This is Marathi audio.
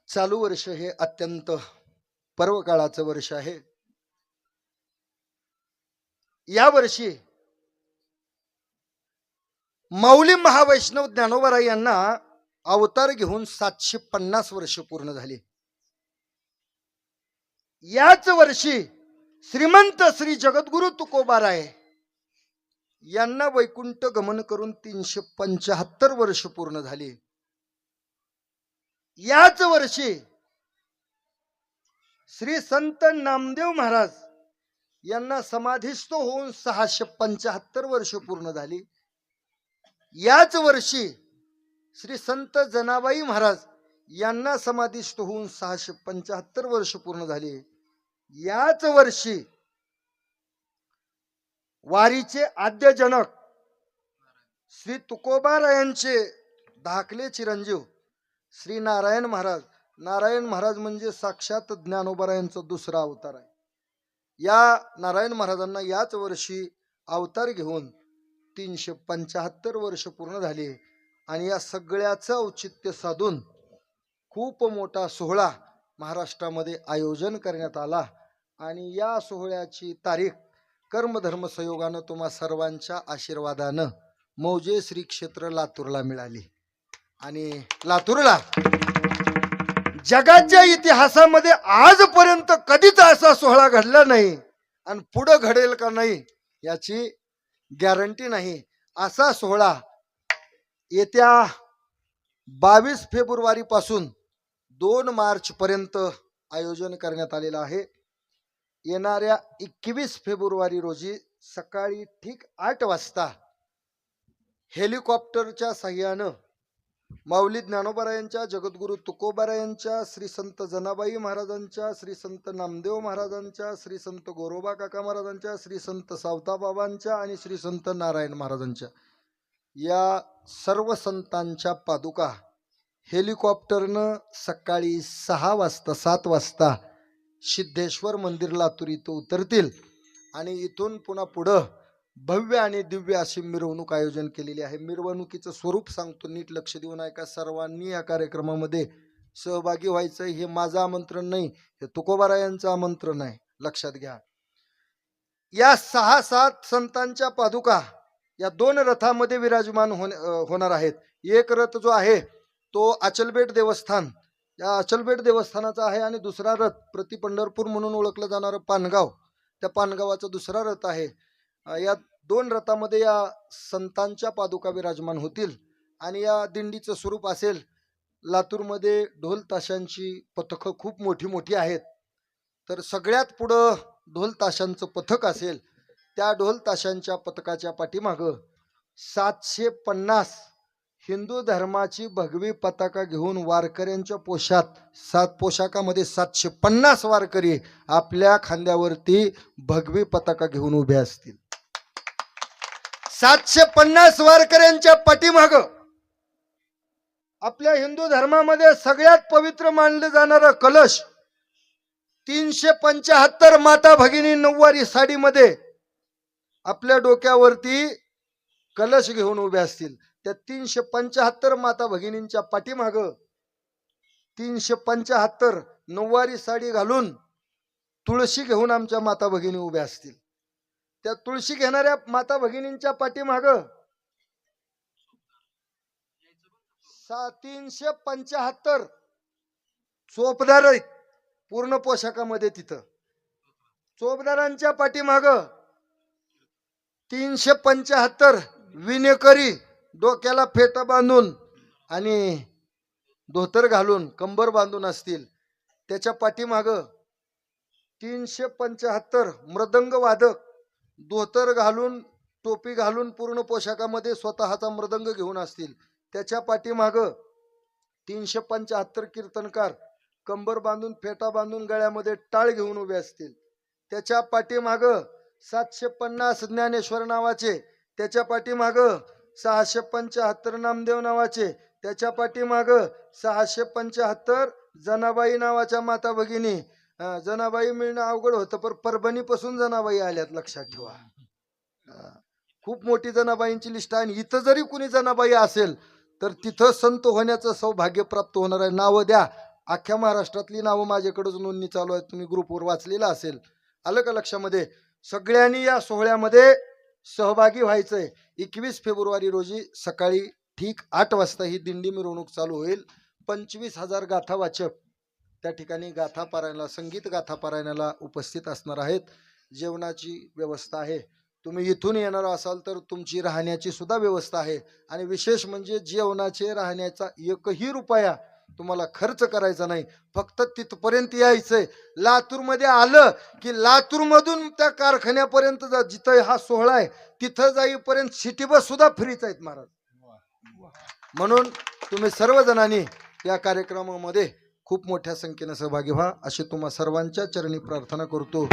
चालू वर्ष हे अत्यंत पर्व काळाचं वर्ष आहे. या वर्षी माऊली महावैष्णव ज्ञानोबा यांना अवतार घेऊन 750 वर्ष पूर्ण झाली. याच वर्षी श्रीमंत श्री जगद्गुरु तुकोबाराय यांना वैकुंठ गमन करून 375 वर्ष पूर्ण झाली. याच वर्षी श्री संत नामदेव महाराज यांना समाधिस्थ होऊन 675 वर्ष पूर्ण झाली. याच वर्षी श्री संत जनाबाई महाराज यांना समाधिस्थ होऊन 675 वर्ष पूर्ण झाली. याच वर्षी वारीचे आद्यजनक श्री तुकोबारायांचे धाकले चिरंजीव श्री नारायण महाराज. नारायण महाराज म्हणजे साक्षात ज्ञानोबारायांचा दुसरा अवतार आहे. या नारायण महाराजांना याच वर्षी अवतार घेऊन 375 वर्ष पूर्ण झाली. आणि या सगळ्याचं औचित्य साधून खूप मोठा सोहळा महाराष्ट्रामध्ये आयोजन करण्यात आला. आणि या सोहळ्याची तारीख कर्मधर्म संयोगानं तुम्हा सर्वांच्या आशीर्वादानं मौजे श्री क्षेत्र लातूरला मिळाली. आणि लातूरला जगाच्या इतिहासामध्ये आजपर्यंत कधीच असा सोहळा घडला नाही आणि पुढे घडेल का नाही याची गॅरंटी नाही. असा सोहळा येत्या 22 फेब्रुवारी पासून 2 मार्च पर्यंत आयोजन करण्यात आलेला आहे. येणाऱ्या 21 फेब्रुवारी रोजी सकाळी ठीक 8 वाजता हेलिकॉप्टरच्या साह्यानं माऊली ज्ञानोबारायांच्या, जगद्गुरु तुकोबारायांच्या, श्री संत जनाबाई महाराजांच्या, श्री संत नामदेव महाराजांच्या, श्री संत गोरोबा काका महाराजांच्या, श्री संत सावताबाबांच्या आणि श्री संत नारायण महाराजांच्या या सर्व संतांच्या पादुका हेलिकॉप्टरनं सकाळी 6 वाजता 7 वाजता सिद्धेश्वर मंदिर लातूर इथं उतरतील. आणि इथून पुन्हा पुढं भव्य आणि दिव्य अशी मिरवणूक आयोजन केलेली आहे. मिरवणुकीचं स्वरूप सांगतो, नीट लक्ष देऊन ऐका. सर्वांनी या कार्यक्रमामध्ये सहभागी व्हायचं. हे माझं आमंत्रण नाही, हे तुकोबारायांचं आमंत्रण आहे, लक्षात घ्या. या 6-7 संतांच्या पादुका या 2 रथामध्ये विराजमान होणार आहेत. एक रथ जो आहे तो अचलबेट देवस्थान, या अचलबेट देवस्थानाचा आहे. आणि दुसरा रथ प्रति पंढरपूर म्हणून ओळखलं जाणारं पानगाव, त्या पानगावाचा दुसरा रथ आहे. या 2 रथामध्ये या संतांच्या पादुका विराजमान होतील. आणि या दिंडीचं स्वरूप असेल, लातूरमध्ये ढोल ताशांची पथकं खूप मोठी मोठी आहेत. तर सगळ्यात पुढं ढोल ताशांचं पथक असेल. त्या ढोल ताशांच्या पथकाच्या पाठीमागं 750 हिंदू धर्माची भगवी पताका घेऊन वारकऱ्यांच्या पोशाखामध्ये 750 वारकरी आपल्या खांद्यावरती भगवी पताका घेऊन उभे असतील. 750 वारकऱ्यांच्या पाठीमाग आपल्या हिंदू धर्मामध्ये सगळ्यात पवित्र मानले जाणारं कलश 375 माता भगिनी नऊवारी साडीमध्ये आपल्या डोक्यावरती कलश घेऊन उभे असतील. त्या 375 माता भगिनींच्या पाठीमाग 375 नऊवारी साडी घालून तुळशी घेऊन आमच्या माता भगिनी उभ्या असतील. त्या तुळशी घेणाऱ्या माता भगिनींच्या पाठीमाग 375 चोपदार आहेत पूर्ण पोशाखामध्ये. तिथं चोपदारांच्या पाठीमाग 375 विनेकरी डोक्याला फेटा बांधून आणि धोतर घालून कंबर बांधून असतील. त्याच्या पाठीमाग 375 मृदंग वादक धोतर घालून टोपी घालून पूर्ण पोशाखामध्ये स्वतःचा मृदंग घेऊन असतील. त्याच्या पाठीमाग 375 कीर्तनकार कंबर बांधून फेटा बांधून गळ्यामध्ये टाळ घेऊन उभे असतील. त्याच्या पाठीमाग 750 ज्ञानेश्वर नावाचे, त्याच्या पाठीमाग 675 नामदेव नावाचे, त्याच्या पाठीमाग 675 जनाबाई नावाच्या माता भगिनी. जनाबाई मिळणं अवघड होतं, पण परभणी पासून जनाबाई आल्यात, लक्षात ठेवा. खूप मोठी जनाबाईंची लिस्ट आहे. इथं जरी कुणी जनाबाई असेल तर तिथं संत होण्याचं सौभाग्य प्राप्त होणार आहे. नावं द्या, अख्ख्या महाराष्ट्रातली नावं माझ्याकडेच नोंदणी चालू आहे, तुम्ही ग्रुपवर वाचलेलं असेल. आलं का लक्षामध्ये? सगळ्यांनी या सोहळ्यामध्ये सहभागी व्हायचंय. 21 फेब्रुवारी रोजी सकाळी ठीक 8 वाजता ही दिंडी मिरवणूक चालू होईल. 25,000 गाथा वाचक त्या ठिकाणी गाथा पारायणाला, संगीत गाथा पारायणाला उपस्थित असणार आहेत. जेवणाची व्यवस्था आहे. तुम्ही इथून येणार असाल तर तुमची राहण्याची सुद्धा व्यवस्था आहे. आणि विशेष म्हणजे जेवणाचे, राहण्याचा एकही रुपया तुम्हाला खर्च करायचा नाही. फक्त तिथपर्यंत यायचंय. लातूरमध्ये आलं की लातूरमधून त्या कारखान्यापर्यंत जिथं हा सोहळा आहे तिथं जाईपर्यंत सिटी बस सुद्धा फ्रीच आहेत महाराज. म्हणून तुम्ही सर्वजणांनी या कार्यक्रमामध्ये खूप मोठ्या संख्येने सहभागी व्हा अशी तुम्हा सर्वांच्या चरणी प्रार्थना करतो.